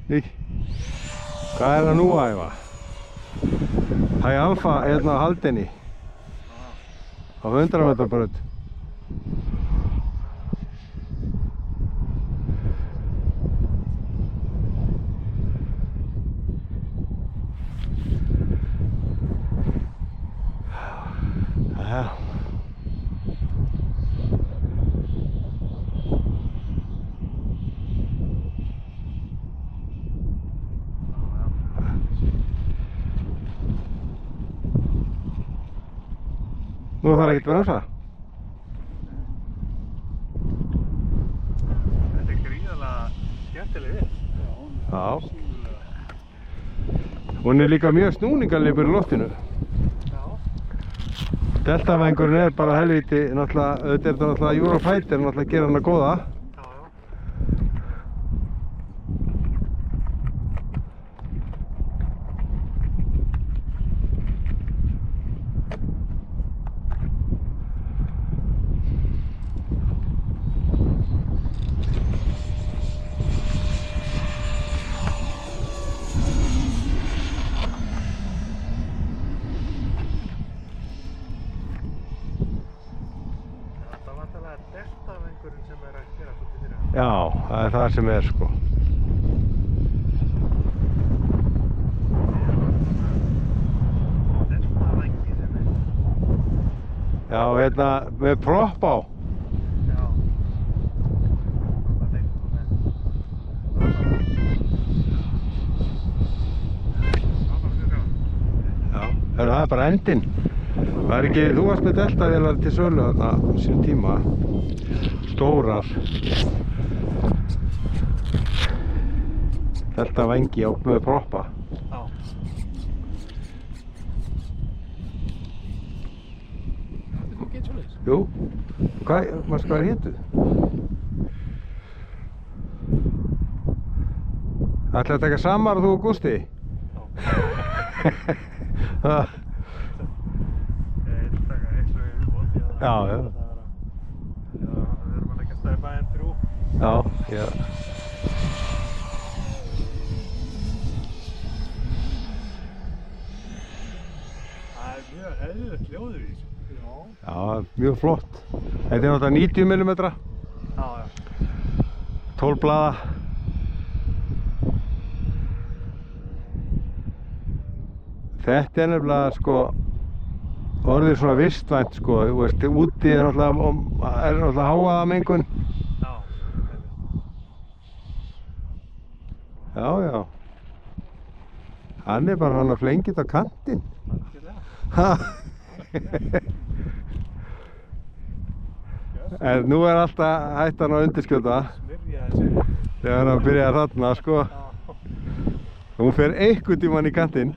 Hvað er það nú að æfa? Það er alfa hérna á haldinni. Á 100 metra braut. Nú þarf ekkert að bremsa. Þetta er gríðarlega skemmtileg við. Já. Hún er líka mjög snúningarlegur í loftinu. Já. Deltavængurinn er bara helviti, náttúrulega, þetta er náttúrulega Eurofighter, náttúrulega gera hana góða. Deltavængurinn sem er að gera svolítið fyrir hann. Já, það er það sem er sko. Deltavængi sem er. Já, hérna með propp á. Já. Já, það er bara endinn. Það er ekki, þú varst með deltavélar til sölu þarna á sínum tíma. Stórar. Deltavængi á með proppa. Já. Þetta er ekki eins og leys. Jú, hvað er hétu? Ætlaði að taka samar þú og Gústi? Já. Já, já. Við erum að leggja stæði bæinn 3. Já, já. Það er mjög eðlilegt hljóður í þessu. Já, mjög flott. Þetta er náttúrulega 90 mm. Já, já. 12 blaða. Þetta er nefnilega sko orðið svona vistvænt sko, þú veist, úti er náttúrulega hávaðamengun. Já. Já, já. Hann er bara hann að flengið á kantinn. Ha. En nú er alltaf hættan á undirskjóta. Smyrja þessi. Þegar hann byrjar þarna sko. Hún fer einhvern tímann í kantinn.